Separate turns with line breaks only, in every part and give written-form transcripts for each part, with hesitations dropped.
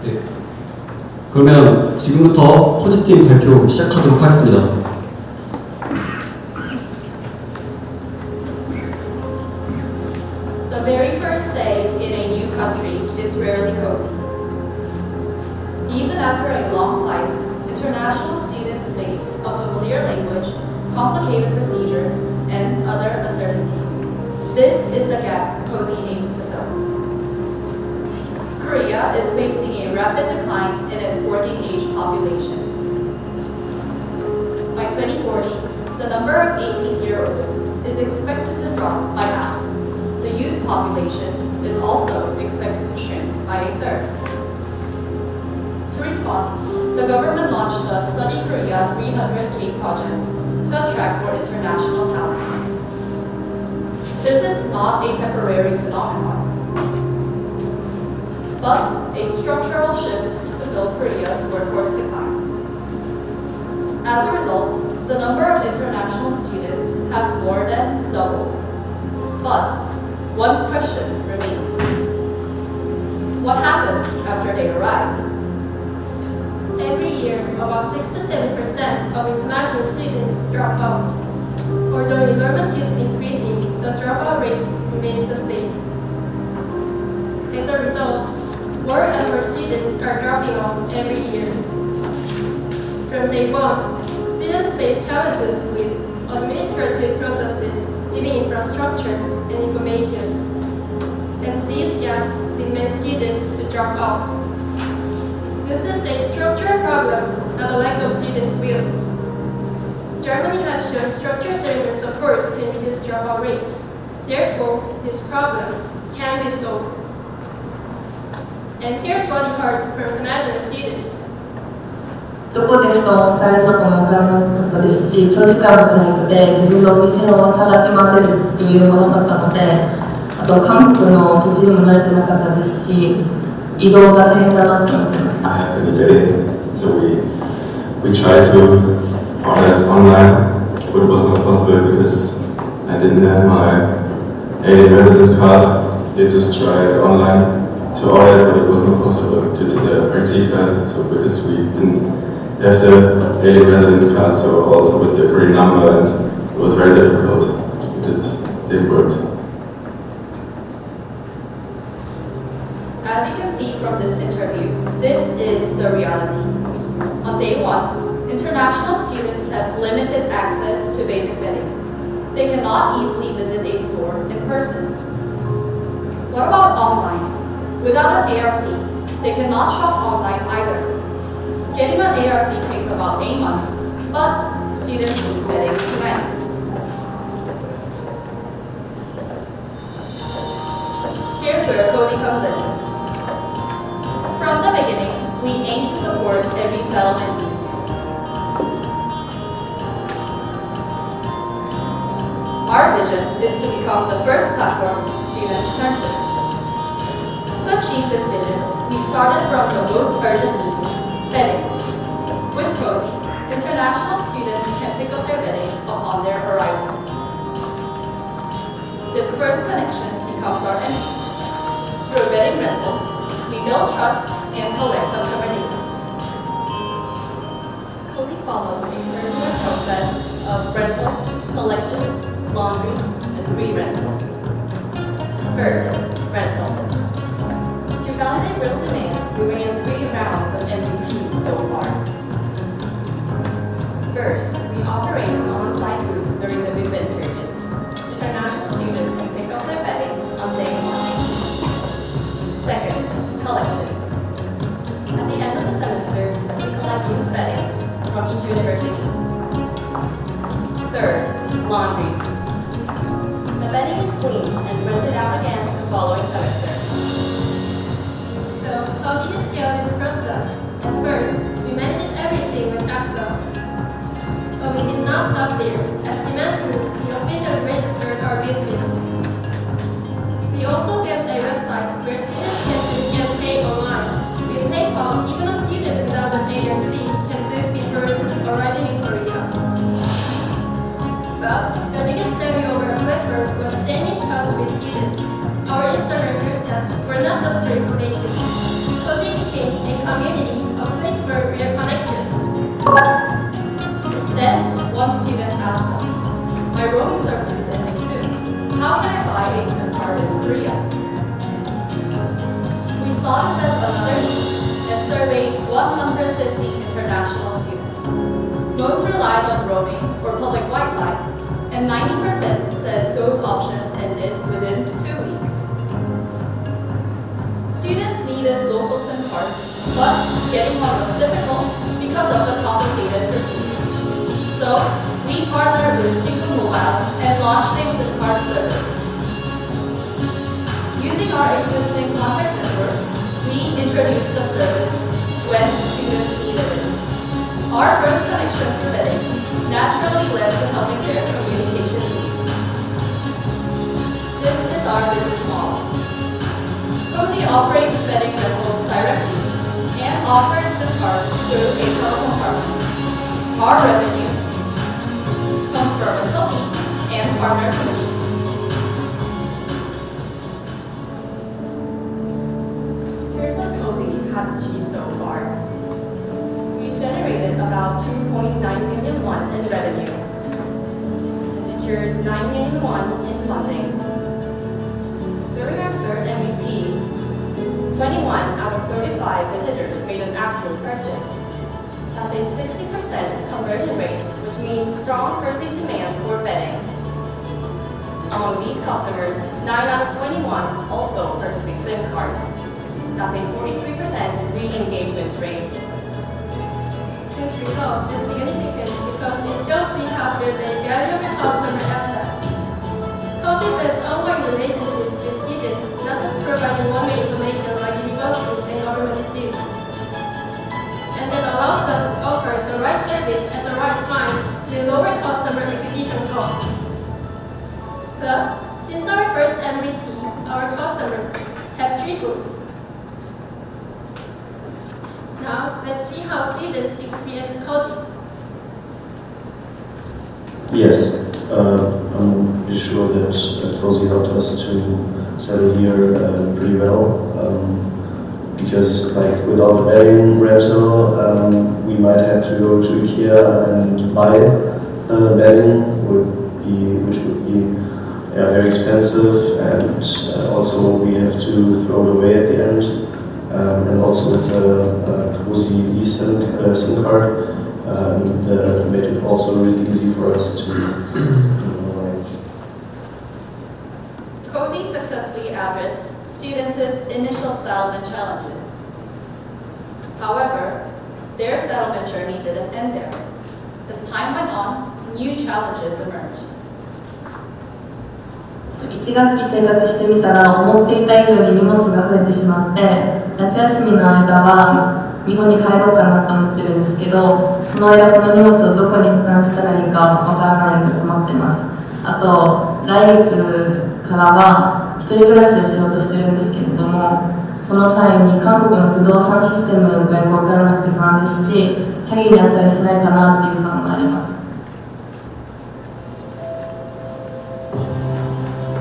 네. 그러면 지금부터 소집팀 발표 시작하도록 하겠습니다.
The very first day in a new country is rarely cozy. Even after a long flight, international students face a familiar language, complicated procedures, and other uncertainties. This is the gap COSI aims to fill. Korea is facing a rapid decline in its working age population. By 2040, the number of 18-year-olds is expected to drop by half. The youth population is also expected to shrink by a third. To respond, the government launched the Study Korea 300K project to attract more international talent. This is not a temporary phenomenon, but a structural shift to fill Korea's workforce decline. As a result, the number of international students has more than doubled. But one question remains. What happens after they arrive?
Every year, about 6 to 7% of international students drop out. Although enrollment keeps increasing, the dropout rate remains the same. As a result, more and more students are dropping out every year. From day one, students face challenges with administrative processes, living infrastructure, and information. And these gaps lead many students to drop out. This is a structural problem, not a lack of students' will. Germany has shown structural saving support can reduce dropout rates. Therefore, this problem can be solved. And here's what we heard from international students.
どこですと帰るとこも分からなかったですし、長時間のフライトで自分のお店を探し回れる余裕もなかったので、あと韓国の土地にも慣れてなかったですし、移動が大変だなと思ってました。
So we tried to order it online, but it was not possible because I didn't have my alien residence card. I just tried online to order it, but it was not possible due to the RC card. So because we didn't have the alien residence card, so also with the Korean number, and it was very difficult. It didn't work.
As you can see from this interview, this is the reality. On day one, international students have limited access to basic vetting. They cannot easily visit a store in person. What about online? Without an ARC, they cannot shop online either. Getting an ARC takes about a month, but students need vetting tonight. Here's where COSI comes in. From the beginning, we aim to support every settlement need. Our vision is to become the first platform students turn to. To achieve this vision, we started from the most urgent need, vetting. With COSI, international students can pick up their vetting upon their arrival. This first connection becomes our entry. Through vetting rentals, we build trust and collect customer data. COSI follows a circular process of rental, collection, laundry, and re-rental. First, rental. To validate real demand, we ran 3 rounds of MVPs so far. First, we operate an on-site booth during the move-in period. International students can pick up their bedding on day 1. Second, collection. At the end of the semester, we collect used bedding from each university. Third, laundry. The bedding is cleaned and rented out again the following semester.
So, how did we scale this process? At first, we managed everything with Excel. But we did not stop there. As demand grew, we officially registered our business. We also built a website where students can get paid online. With PayPal, even a student without an ARC can book before arriving in Korea. But the biggest value of our platform was staying in touch with students. Our Instagram group chats were not just for information. COSI became a a community, a place for real connection.
Then, one student asked us, "My roaming service is ending soon. How can I buy a SIM card in Korea?" We saw this as another need and surveyed 150 international students. Most relied on roaming or public Wi-Fi, and 90% said those options ended within 2 weeks. Students needed local SIM cards, but getting one was difficult because of the complicated procedures. So, we partnered with Shingu Mobile and launched a SIM card service. Using our existing contact network, we introduced the service when students needed it. Our first connection through Bedding naturally led to helping their communication needs. This is our business model. Cozy operates Bedding rentals directly and offers SIM cards through a telephone partner. Our revenue comes from rental fees and partner commissions. Here's what Cozy has achieved so far. We've generated about 2.9 million won in revenue and secured 9 million won in funding. During our third MVP, 21 out of 35 visitors made an actual purchase. That's a 60% conversion rate, which means strong first-day demand for bedding. Among these customers, 9 out of 21 also purchased a SIM card. That's a 43% re-engagement rate.
This result is significant because it shows we have built a valuable customer asset. Cozy builds ongoing relationships with students, not just providing one-way information like universities and governments do. And that allows us to offer the right service at the right time with lower customer acquisition costs. Thus, since our first MVP, our customers have tripled. Now, let's see how students experience Cozy.
Yes, I'm pretty sure that Cozy helped us to settle here pretty well. Because like without the bedding rental, we might have to go to IKEA and buy bedding, which would be very expensive, and also we have to throw it away at the end. And also with the Cozy SIM card, that made it also really easy for us to
Cozy successfully addressed students' initial settlement challenges. However, their settlement journey didn't end there. As time went on, new challenges emerged.
1学期生活してみたら思っていた以上に荷物が増えてしまって夏休みの間は日本に帰ろうかなと思ってるんですけどその間この荷物をどこに保管したらいいかわからないので困ってます。あと来月からは一人暮らしをしようとしてるんですけれどもその際に韓国の不動産システムがよくわからなくて不安ですし詐欺にあったりしないかなっていう不安があります。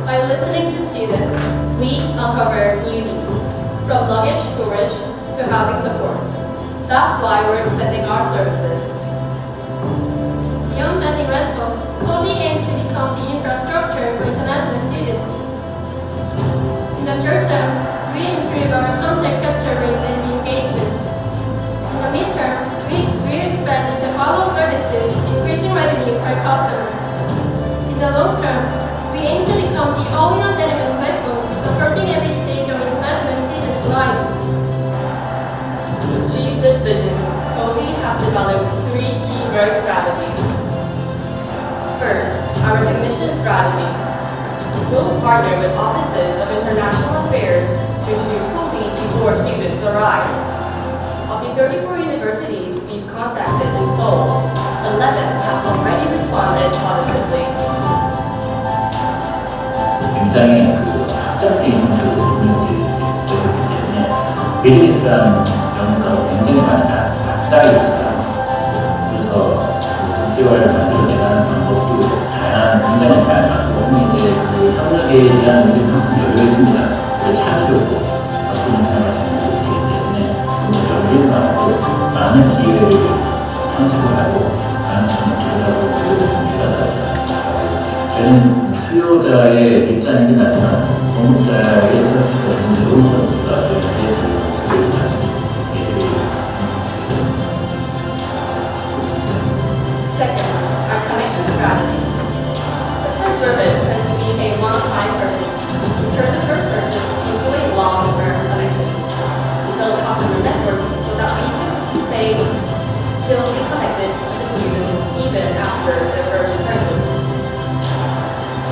By listening to students, we uncovered new needs, from luggage storage to housing support. That's why we're expanding our services.
Beyond bedding rentals, Cozy aims to become the infrastructure for international students. In the short term, we improve our contact capture rate and re-engagement. In the midterm, we expand into follow services, increasing revenue per customer. In the long term, we aim to become the all-in-one settlement platform, supporting every stage of international students' lives.
To achieve this vision, Cozy has developed 3 key growth strategies. First, our recognition strategy. We'll partner with offices of international affairs to introduce Cozy before students arrive. Of the 34 universities we've contacted in Seoul, 11 have already responded positively.
굉장히 학자적인 형태로 운영되기 때문에 비즈니스라는 영가가 굉장히 많이 낮다 있어요. 그래서 국제화를 만들어내가는 방법도 굉장히 다양하고 이제 그 협력에 대한 우리 만큼 열려 있습니다. 참여도 적극 생각하시는 분들이기 때문에 사업자의 입장이긴 하지만 공급자의 서비스가 좀 좋은 서비스가 되기 위해서 소개를
Second, our connection strategy. Since our service tends to be a one-time purchase, we turn the first purchase into a long-term connection. We build customer networks so that we can still be connected with the students even after their first purchase.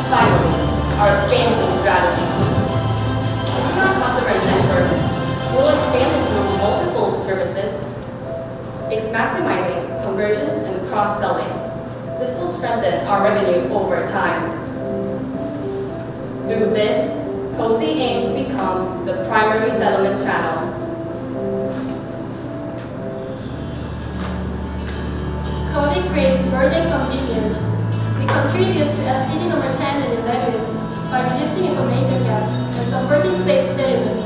Finally, our expansion strategy. Using our customer networks, we'll expand into multiple services, maximizing conversion and cross-selling. This will strengthen our revenue over time. Through this, Cozy aims to become the primary settlement channel.
Cozy creates further convenience. We contribute to SDG number 10 and 11 by reducing information gaps and supporting safe settlement.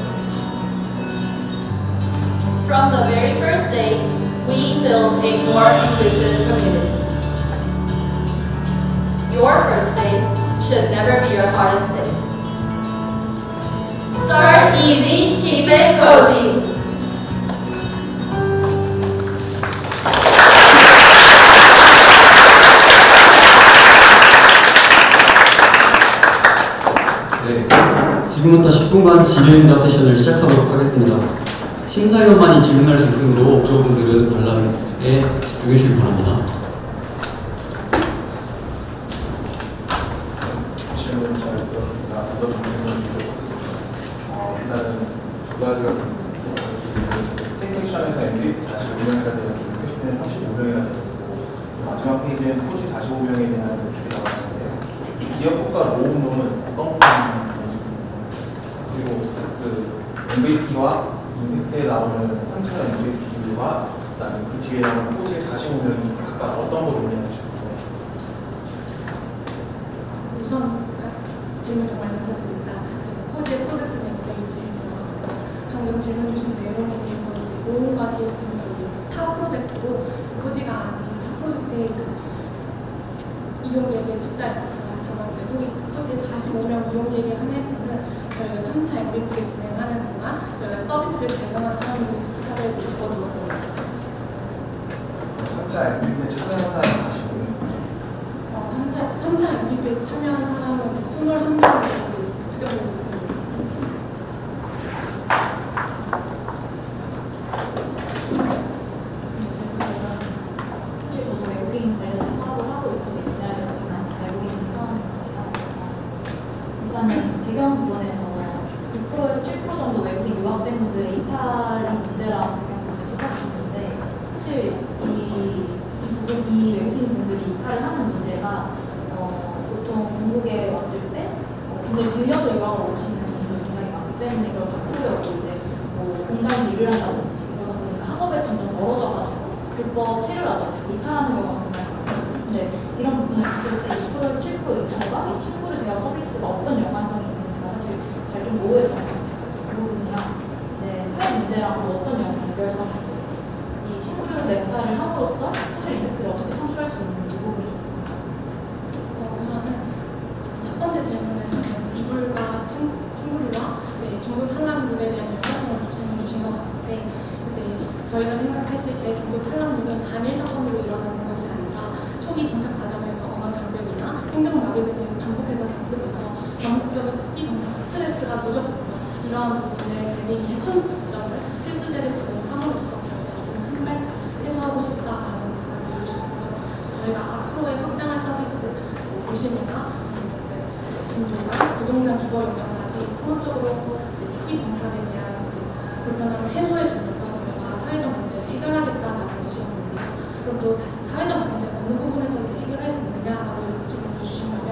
From the very first day, we build a more inclusive community. Your first day should never be your hardest day. Start easy, keep it cozy.
네, 지금부터 10분간 질의응답 세션을 시작하도록 하겠습니다. 심사위원만이 질문할 수 있으므로 업주분들은 관람에 집중해 주시기 바랍니다.
질문 잘 들었습니다. 먼저 질문 드리겠습니다. 일단은 두 가지가 테이크액션에서 MVP 45명이라 되어 있고 팩트는 35명이라 되어 있고 마지막 페이지는 토지 45명에 대한 노출이 나와 있는데요. 기업국가 모음론은 어떤 부분인지 그리고 그 MVP와 임팩트에 나오는 3차 MVP와 그다음에 그 뒤에 나오는 토지 45명이 각각 어떤 걸 의미하는지 궁금해요.
우선 질문 정말 감사드립니다. 코지의 프로젝트 매니저인 질문입니다. 방금 질문 주신 내용에 대해서 모험과 기업분들이 타 프로젝트로 코지가 아닌 타 프로젝트의 이용객의 숫자입니다. 다만 코지 45명 이용객에 한해서는 저희가 3차 MVP를 진행하는 동안 저희가 서비스를 제공한 사람들의 숫자를 적어두었습니다.
3차 MVP에 참여한 사람이 45명.
3차 MVP에 참여한 사람은 21명으로 추정되고 있습니다.
사실 저도 외국인 관련된 사업을 하고 있어서 이탈리아에 좀 많이 알고 있는 편입니다. 일단은 배경 부분에서 6%에서 7% 정도 외국인 유학생분들이 이탈리 문제라는 배경 부분을 짚어주셨는데 사실 이 외국인 분들이 이탈을 하는 문제가 보통 본국에 왔을 때 돈을 빌려서 유학을 오시는 분들이 굉장히 많기 때문에 그걸 갚으려고 이제 공장에서 일을 한다든지 그러다 보니까 학업에서 점점 멀어져가지고 불법 체류라든지 이탈하는 경우가 굉장히 많아요. 근데 이런 부분을 봤을 때 20%에서 7% 이탈과 이 친구를 대한 서비스가 어떤 연관성이 있는지가 사실 잘 좀 모호했던 것 같아요. 그래서 그 부분이랑 이제 사회 문제랑 어떤 연결성이 있을지 이 친구들 렌탈을 함으로써 소셜 임팩트를 어떻게 창출할 수 있는지 그 부분이 좀 궁금합니다.
우선은 첫 번째 질문에서는 이불과 친구들과 중고 탈락물에 대한 연관성을 주신 것 같은데 저희가 생각했을 때 중고 탈락물은 단일 사건으로 일어나는 것이 아니라 초기 정착 과정에서 언어 장벽이나 행정마비 등을 반복해서 겪으면서 반복적인 초기 정착 스트레스가 누적돼서 이러한 부분을 배딩의 첫 득점을 필수제를 적용함으로써 저희가 조금 한 발 해소하고 싶다라는 것을 보여주셨고요. 저희가 앞으로의 확장할 서비스, 도심이나 진주나 부동산 주거 용역까지 통합적으로 초기 정착에 대한 불편함을 해소해 주면서 저희가 사회적 문제를 해결하겠다는 것이었는데요. 그럼 또 다시 사회적 문제 어느 부분에서 해결할 수 있느냐라고 질문을 주신다면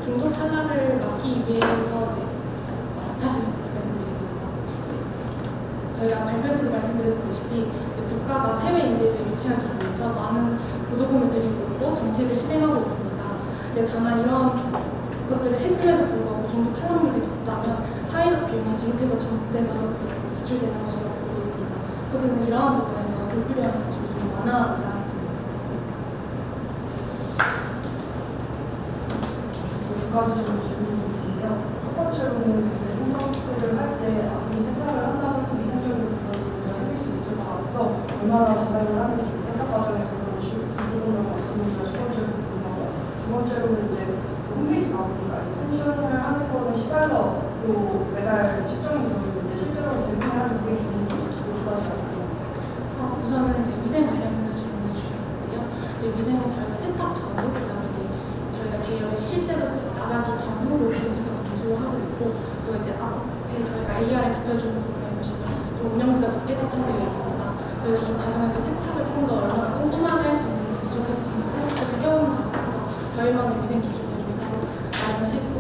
중도 탈락을 막기 위해서 다시 말씀드리겠습니다. 저희가 발표에서도 말씀드렸다시피 국가가 해외 인재를 유치하기 위해서 많은 보조금을 드리고 있고 정책을 실행하고 있습니다. 근데 다만 이런 것들을 했음에도 불구하고 중도 탈락률이 높다면 사회적 비용이 지속해서 반복돼서 지출되는 것이라고 보고 있습니다. 어쨌든 이러한 부분에서 불필요한 지출이 좀 많아지지 않습니다.
국가
가지 정도 질문드릴게요. 첫 번째로는 인성스를 할 때 아무리 세탁을 한다고 해도 위생적으로 불가능을 해낼 수 있을 것 같아서 얼마나 제작을 하는지 세탁 과정에서 그런 있었던 경우가 없었는지가 첫 번째로 궁금하고, 두 번째로는 이제 홈페이지 가보니까 승준을 하는 거는 $10로 매달 책정이 되어 있는데 실제로 제공하는 고객이 있는지 두 가지가 궁금합니다.
우선은 이제 위생 관련해서 질문을 주셨는데요. 이제 위생은 저희가 세탁 전후, 그다음에 이제 저희가 대여에 실제로 나가기 전후로 계속해서 검수를 하고 있고, 또 이제 앞에 저희가 AR에 적혀준 부분에 보시면 좀 운영비가 높게 책정되어 있습니다. 저희가 이 과정에서 세탁을 조금 더 얼마나 꼼꼼하게 할 수 있는지 지속해서 테스트를 해오는 과정에서 저희만의 위생 기준을 좀 따로 마련을 했고,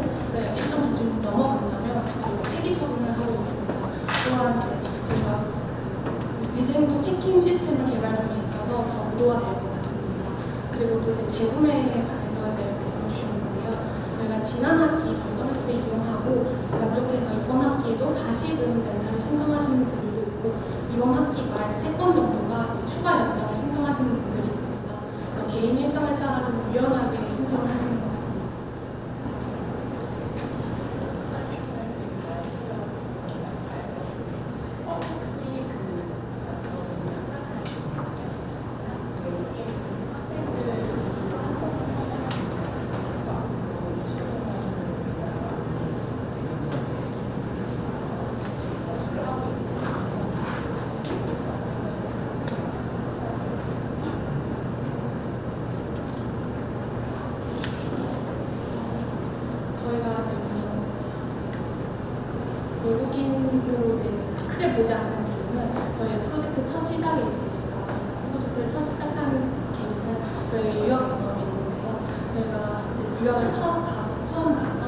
일정 기준 넘어간다면 저희가 폐기 처분을 하고 있습니다. 또한 이제 저희가 위생도 체킹 시스템을 개발 중에 있어서 더 우도화될 것 같습니다. 그리고 또 이제 재구매에 관해서 이제 말씀을 주셨는데요. 저희가 지난 학기 저희 서비스를 이용하고 만족해서 이번 학기에도 다시금 렌탈을 신청하시는 분들도 있고, 이번 학기 말 3건 정도가 이제 추가 연장을 신청하시는 분들이 있습니다. 그래서 개인 일정에 따라 좀 유연하게 신청을 하시는 것 같습니다. 저희가 지금 외국인으로 이제 크게 보지 않는 이유는 저희 프로젝트 첫 시작에 있습니다. 프로젝트를 첫 시작하는 계기는 저희 유학 경험이 있는데요. 저희가 이제 유학을 처음 가서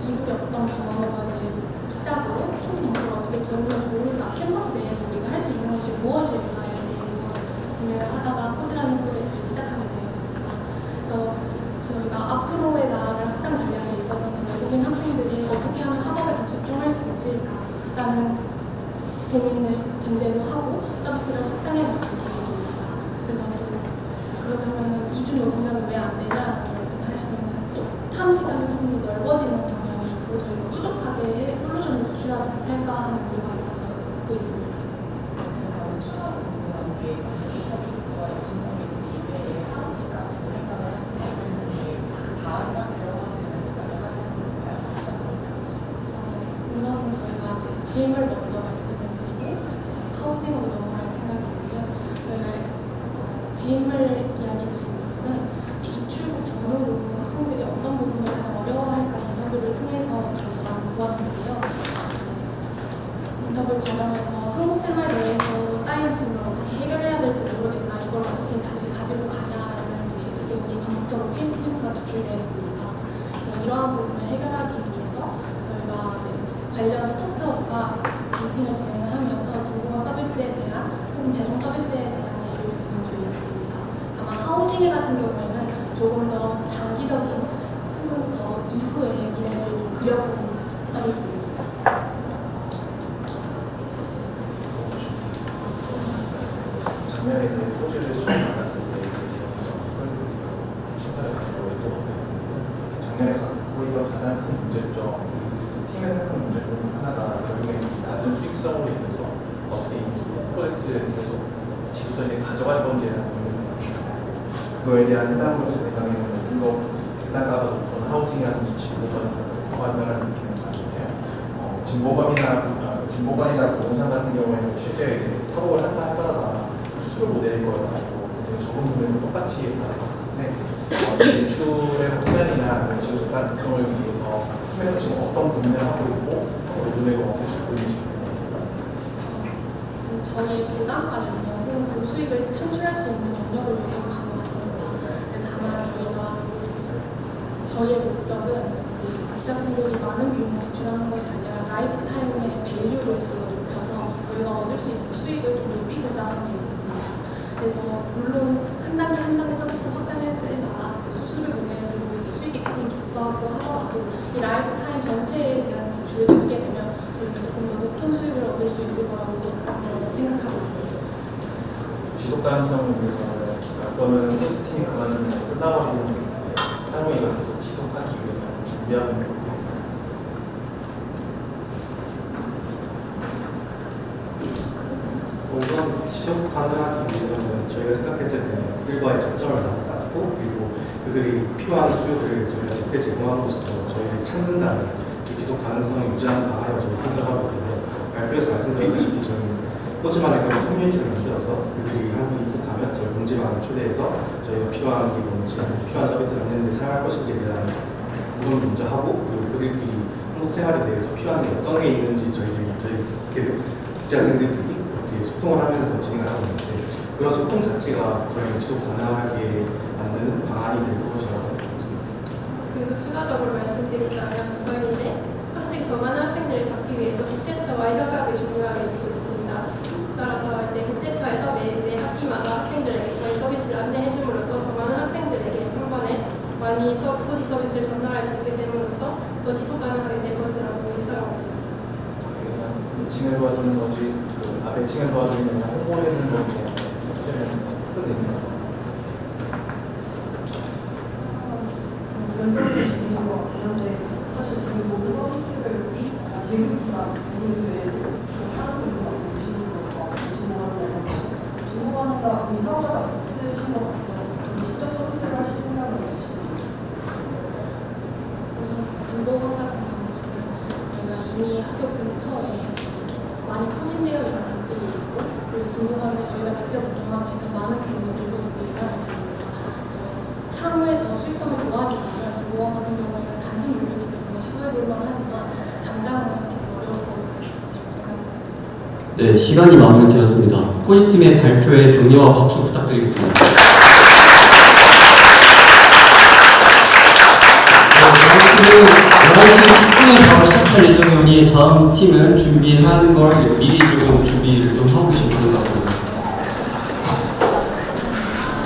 이북의 어떤 경험에서 이제 시작으로 초기 정보를 어떻게 도우면 좋을까, 캔버스 내에서 우리가 할 수 있는 것이 무엇일까에 대해서 고민을 하다가 포즈라는 프로젝트를 시작하게 되었습니다. 그래서 저희가 앞으로의 나아갈 확장 전략에 있어서는 외국인 학생들이 어떻게 하면 학업에 더 집중할 수 있을까라는 고민을 전제로 하고 서비스를 확장해 나갈 계획입니다. 그래서 그렇다면 이주 노동자는 왜 안 되냐라고 말씀하시면 탐 시장이 좀 더 넓어지는 경향이 있고 저희가 뾰족하게 솔루션을 도출하지 못할까 하는 우려가 있어서 보고 있습니다. 우선은 저희가 이제 짐을 먼저 말씀을 드리고 하우징으로 넘어갈 생각이고요. 저희가 짐을 이야기 드리는 부분은 이제 입출국 전후로 학생들이 어떤 부분을 가장 어려워할까 인터뷰를 통해서 저희가 보았는데요. 인터뷰 과정에서 한국 생활 내에서 쌓인 짐을 어떻게 해결해야 될지 모르겠다, 이걸 어떻게 다시 가지고 가냐라는 의견이 반복적으로 포인트가 노출되어 있습니다. 그래서 이러한 부분을 해결하기 위해서 저희가 관련 스타트업과 미팅을 진행을 하면서 증권화 서비스에 대한 혹은 배송 서비스에 대한 제휴를 진행 중에 있습니다. 다만 하우징회 같은 경우에는 조금 더 장기적인 혹은 더 이후의 미래를 좀 그려보는 서비스입니다.
작년에 토지를 처음 받았을 때 심사를 가지고 했던 작년에 갖고 있던 가장 큰 문제점, 팀에서 큰 문제 중 하나가 결국에 낮은 수익성으로 인해서 어떻게 이 프로젝트를 계속 지속성에 가져갈 건지에 대한 고민이 있습니다. 그거에 대한 해답으로 제 생각에는 좀더 해당가가 높은 하우징이라든지 진보관을 더한다는 느낌을 받는데요. 진보관이나 부동산 같은 경우에는 실제 사업을 한다 하더라도 수출 모델인 걸 가지고 적은 부분은 똑같이 다를 것 같은데 매출의 확장이나 지속성 특성을 위해서 팀에서 지금 어떤 고민을 하고 있고 로드맵을 어떻게 잡고 있는지 궁금합니다.
지금 저희 부담과 영역은 고수익을 창출할 수 있는 영역을 요구하신 것 같습니다. 다만 저희의 목적은 국제학생들이 많은 비용을 지출하는 것이 아니라 라이프 타임의 밸류를 저희가 높여서 저희가 얻을 수 있는 수익을 좀 높이고자 하는 게 있습니다. 그래서 물론 한 단계 한 단계 서비스를 확장할 때마다 수수료 문제로 수익이 조금 적다고 하더라도 이 라이프 타임 전체에 대한 지출을 적게 되면 저희는 조금 더 높은 수익을 얻을 수 있을 거라고 생각하고 있습니다.
지속 가능성을 위해서 어떤 팀이 그만하면 끝나버리는 거기 때문에 향후에 이걸 계속 지속하기 위해서 준비하고 있는 것 같아요.
우선 지속 가능하기 위해서는 저희가 생각했을 때 그들과의 접점을 쌓고 그리고 그들이 필요한 수요를 저희가 제때 제공함으로써 저희를 찾는다는 그 지속 가능성을 유지하는 방안이라고 저희 생각하고 있어서 발표에서 말씀드렸다시피 저희는 포즈만의 그런 커뮤니티를 만들어서 그들이 한국에 입국하면 저희 공지방을 초대해서 저희가 필요한 게 뭔지 필요한 서비스를 얻는 데 사용할 것인지에 대한 부분을 먼저 하고 그리고 그들끼리 한국 생활에 대해서 필요한 게 어떤 게 있는지 저희 국제학생들끼리 소통을 하면서 진행을 하고 있는데 그런 소통 자체가 저희 지속 가능하게 만드는 방안이 될 것이라고 생각합니다.
그리고 추가적으로 말씀드리자면 저희 이제 더 많은 학생들을 받기 위해서 국제처와의 협약을 중요하게 두고 있습니다. 따라서 이제 국제처에서 매 학기마다 학생들에게 저희 서비스를 안내해줌으로써 더 많은 학생들에게 한 번에 많이 포지 서비스를 전달할 수 있게 됨으로써 더 지속 가능하게 될 것이라고 예상하고 있습니다.
매칭을 도와주는 거지, 매칭을 도와주는 게 아니라 홍보를 해주는 거지, 큰 의미가.
면접을 준비한 것 같긴 한데 사실 지금 모든 서비스를 제휴 기반 모든 하는 분들 같은 진보한다 이미 사업자가 있으신 것 같아서 직접 서비스를 하실 생각은 없으신가요?
우선 진보원 같은 경우는 저희가 이미 학교 근처에 많이 포진되어 있는 곳들이 있고 그리고 진보관을 저희가 직접 운영하기에는 많은 비용이 들고 있습니다. 그래서 향후에 더 수익성을 도와주면 진보원 같은 경우에는 단순 물이기 때문에 시도해볼 만하지만 당장은 좀 어려울 거라고 생각합니다.
네, 시간이 마무리되었습니다. 포지팀의 발표에 격려와 박수 부탁드리겠습니다. 저희 11시 10분에 바로 시작할 예정이오니 다음 팀은 준비하는 걸 미리 조금 준비를 좀 하고 계십니다.